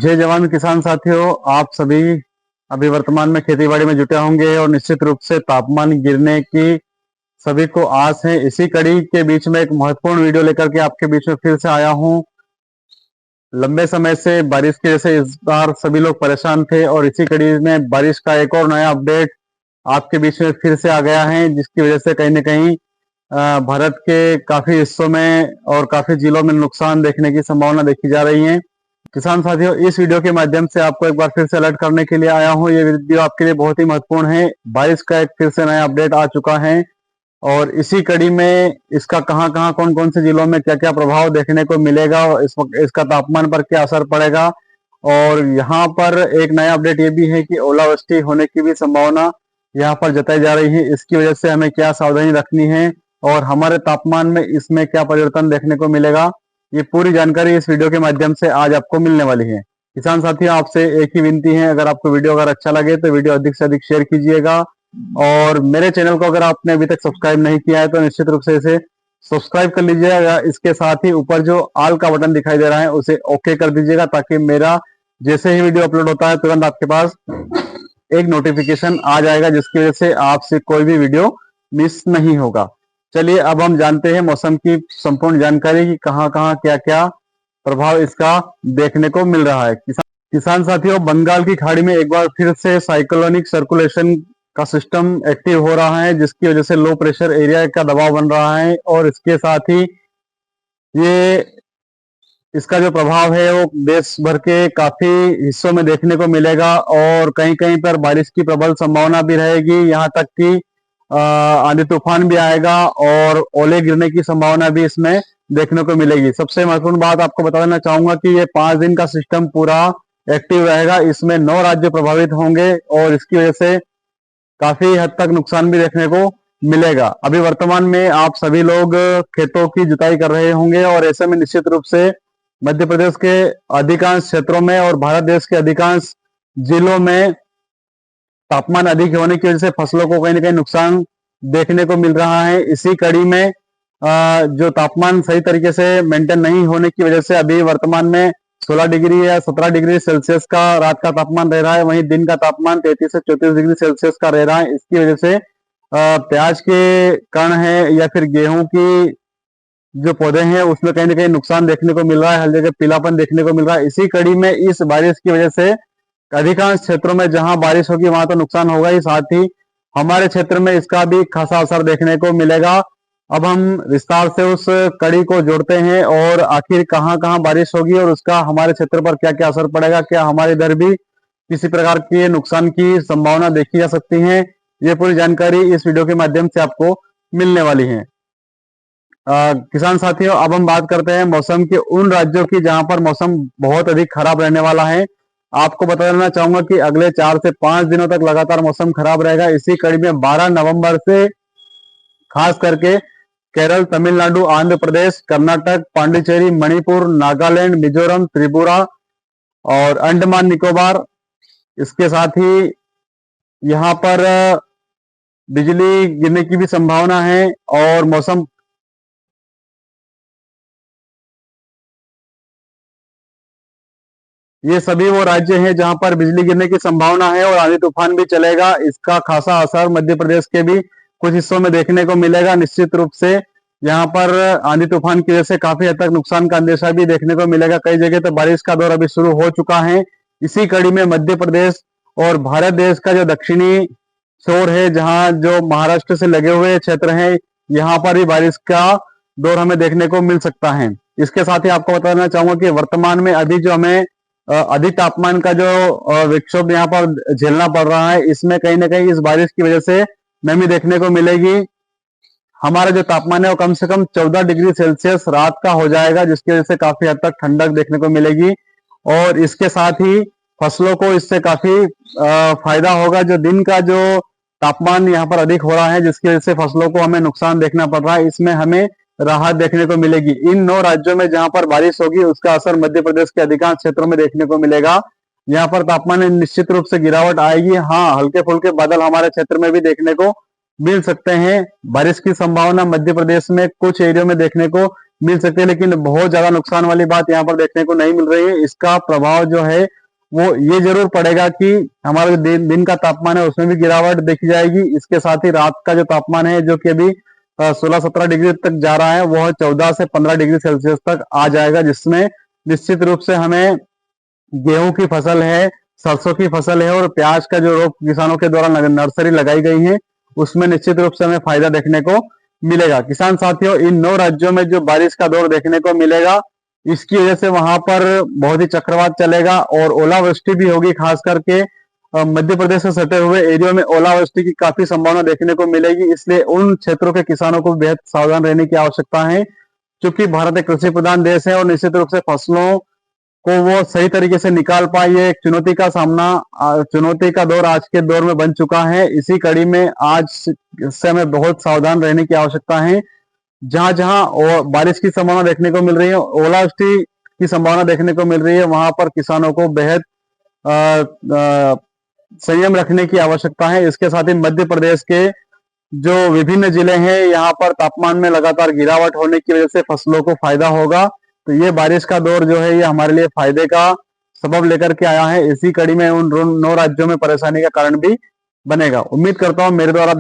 जय जवान किसान साथियों, आप सभी अभी वर्तमान में खेतीबाड़ी में जुटे होंगे और निश्चित रूप से तापमान गिरने की सभी को आस है। इसी कड़ी के बीच में एक महत्वपूर्ण वीडियो लेकर के आपके बीच में फिर से आया हूं। लंबे समय से बारिश की वजह से इस बार सभी लोग परेशान थे और इसी कड़ी में बारिश का एक और नया अपडेट आपके बीच में फिर से आ गया है, जिसकी वजह से कहीं न कहीं भारत के काफी हिस्सों में और काफी जिलों में नुकसान देखने की संभावना देखी जा रही है। किसान साथियों, इस वीडियो के माध्यम से आपको एक बार फिर से अलर्ट करने के लिए आया हूं। ये वीडियो आपके लिए बहुत ही महत्वपूर्ण है। बारिश का एक फिर से नया अपडेट आ चुका है और इसी कड़ी में इसका कहां-कहां, कौन-कौन से जिलों में क्या-क्या प्रभाव देखने को मिलेगा और इसका तापमान पर क्या असर पड़ेगा। और यहाँ पर एक नया अपडेट ये भी है कि ओलावृष्टि होने की भी संभावना यहाँ पर जताई जा रही है। इसकी वजह से हमें क्या सावधानी रखनी है और हमारे तापमान में इसमें क्या परिवर्तन देखने को मिलेगा, ये पूरी जानकारी इस वीडियो के माध्यम से आज आपको मिलने वाली है। किसान साथियों, आपसे एक ही विनती है, अगर आपको वीडियो अगर अच्छा लगे तो वीडियो अधिक से अधिक शेयर कीजिएगा और मेरे चैनल को अगर आपने अभी तक सब्सक्राइब नहीं किया है तो निश्चित रूप से इसे सब्सक्राइब कर लीजिएगा। इसके साथ ही ऊपर जो ऑल का बटन दिखाई दे रहा है उसे ओके कर दीजिएगा, ताकि मेरा जैसे ही वीडियो अपलोड होता है तुरंत आपके पास एक नोटिफिकेशन आ जाएगा, जिसकी वजह से आपसे कोई भी वीडियो मिस नहीं होगा। चलिए अब हम जानते हैं मौसम की संपूर्ण जानकारी कि कहां-कहां क्या-क्या प्रभाव इसका देखने को मिल रहा है। किसान साथियों, बंगाल की खाड़ी में एक बार फिर से साइक्लोनिक सर्कुलेशन का सिस्टम एक्टिव हो रहा है, जिसकी वजह से लो प्रेशर एरिया का दबाव बन रहा है और इसके साथ ही ये इसका जो प्रभाव है वो देश भर के काफी हिस्सों में देखने को मिलेगा और कहीं-कहीं पर बारिश की प्रबल संभावना भी रहेगी। यहाँ तक कि आंधी तूफान भी आएगा और ओले गिरने की संभावना भी इसमें देखने को मिलेगी। सबसे महत्वपूर्ण बात आपको बता देना चाहूंगा कि ये 5 दिन का सिस्टम पूरा एक्टिव रहेगा। इसमें 9 राज्य प्रभावित होंगे और इसकी वजह से काफी हद तक नुकसान भी देखने को मिलेगा। अभी वर्तमान में आप सभी लोग खेतों की जुताई कर रहे होंगे और ऐसे में निश्चित रूप से मध्य प्रदेश के अधिकांश क्षेत्रों में और भारत देश के अधिकांश जिलों में तापमान अधिक होने की वजह से फसलों को कहीं न कहीं नुकसान देखने को मिल रहा है। इसी कड़ी में जो तापमान सही तरीके से मेंटेन नहीं होने की वजह से अभी वर्तमान में 16 डिग्री या 17 डिग्री सेल्सियस का रात का तापमान रह रहा है, वहीं दिन का तापमान 33 से 34 डिग्री सेल्सियस का रह रहा है। इसकी वजह से प्याज के कण है या फिर गेहूं की जो पौधे हैं उसमें कहीं न कहीं नुकसान देखने को मिल रहा है, हर जगह पीलापन देखने को मिल रहा है। इसी कड़ी में इस बारिश की वजह से अधिकांश क्षेत्रों में जहां बारिश होगी वहां तो नुकसान होगा ही, साथ ही हमारे क्षेत्र में इसका भी खासा असर देखने को मिलेगा। अब हम विस्तार से उस कड़ी को जोड़ते हैं और आखिर कहां-कहां बारिश होगी और उसका हमारे क्षेत्र पर क्या-क्या असर पड़ेगा, क्या हमारे इधर भी किसी प्रकार के नुकसान की संभावना देखी जा सकती है, ये पूरी जानकारी इस वीडियो के माध्यम से आपको मिलने वाली है। किसान साथियों, अब हम बात करते हैं मौसम के उन राज्यों की जहां पर मौसम बहुत अधिक खराब रहने वाला है। आपको बता देना चाहूंगा कि अगले 4 से 5 दिनों तक लगातार मौसम खराब रहेगा। इसी कड़ी में 12 नवंबर से खास करके केरल, तमिलनाडु, आंध्र प्रदेश, कर्नाटक, पांडिचेरी, मणिपुर, नागालैंड, मिजोरम, त्रिपुरा और अंडमान निकोबार, इसके साथ ही यहाँ पर बिजली गिरने की भी संभावना है और मौसम ये सभी वो राज्य हैं जहां पर बिजली गिरने की संभावना है और आंधी तूफान भी चलेगा। इसका खासा असर मध्य प्रदेश के भी कुछ हिस्सों में देखने को मिलेगा। निश्चित रूप से यहाँ पर आंधी तूफान की वजह से काफी हद तक नुकसान का अंदेशा भी देखने को मिलेगा। कई जगह तो बारिश का दौर अभी शुरू हो चुका है। इसी कड़ी में मध्य प्रदेश और भारत देश का जो दक्षिणी छोर है, जहाँ जो महाराष्ट्र से लगे हुए क्षेत्र हैं, यहाँ पर भी बारिश का दौर हमें देखने को मिल सकता है। इसके साथ ही आपको बताना चाहूंगा कि वर्तमान में अभी जो हमें अधिक तापमान का जो विक्षोभ यहाँ पर झेलना पड़ रहा है, इसमें कहीं ना कहीं इस बारिश की वजह से नमी देखने को मिलेगी। हमारा जो तापमान है वो कम से कम 14 डिग्री सेल्सियस रात का हो जाएगा, जिसकी वजह से काफी हद तक ठंडक देखने को मिलेगी और इसके साथ ही फसलों को इससे काफी फायदा होगा। जो दिन का जो तापमान यहाँ पर अधिक हो रहा है, जिसकी वजह से फसलों को हमें नुकसान देखना पड़ रहा है, इसमें हमें राहत देखने को मिलेगी। इन 9 राज्यों में जहां पर बारिश होगी उसका असर मध्य प्रदेश के अधिकांश क्षेत्रों में देखने को मिलेगा। यहाँ पर तापमान में निश्चित रूप से गिरावट आएगी। हाँ, हल्के फुल्के बादल हमारे क्षेत्र में भी देखने को मिल सकते हैं। बारिश की संभावना मध्य प्रदेश में कुछ एरियो में देखने को मिल सकती है, लेकिन बहुत ज्यादा नुकसान वाली बात यहाँ पर देखने को नहीं मिल रही है। इसका प्रभाव जो है वो ये जरूर पड़ेगा कि हमारा जो दिन का तापमान है उसमें भी गिरावट देखी जाएगी। इसके साथ ही रात का जो तापमान है जो कि अभी 16-17 डिग्री तक जा रहा है, वह 14 से 15 डिग्री सेल्सियस तक आ जाएगा, जिसमें निश्चित रूप से हमें गेहूं की फसल है, सरसों की फसल है और प्याज का जो रोप किसानों के द्वारा नर्सरी लगाई गई है, उसमें निश्चित रूप से हमें फायदा देखने को मिलेगा। किसान साथियों, इन 9 राज्यों में जो बारिश का दौर देखने को मिलेगा, इसकी वजह से वहां पर बहुत ही चक्रवात चलेगा और ओलावृष्टि भी होगी। खास करके मध्य प्रदेश से सटे हुए एरिया में ओलावृष्टि की काफी संभावना देखने को मिलेगी। इसलिए उन क्षेत्रों के किसानों को बेहद सावधान रहने की आवश्यकता है, क्योंकि भारत एक कृषि प्रधान देश है और निश्चित रूप से फसलों को वो सही तरीके से निकाल पाए, ये एक चुनौती का दौर आज के दौर में बन चुका है। इसी कड़ी में आज से हमें बहुत सावधान रहने की आवश्यकता है। जहां जहां बारिश की संभावना देखने को मिल रही है, ओलावृष्टि की संभावना देखने को मिल रही है, वहां पर किसानों को बेहद संयम रखने की आवश्यकता है। इसके साथ ही मध्य प्रदेश के जो विभिन्न जिले हैं, यहाँ पर तापमान में लगातार गिरावट होने की वजह से फसलों को फायदा होगा। तो ये बारिश का दौर जो है ये हमारे लिए फायदे का सबब लेकर के आया है। इसी कड़ी में उन 9 राज्यों में परेशानी का कारण भी बनेगा। उम्मीद करता हूं मेरे द्वारा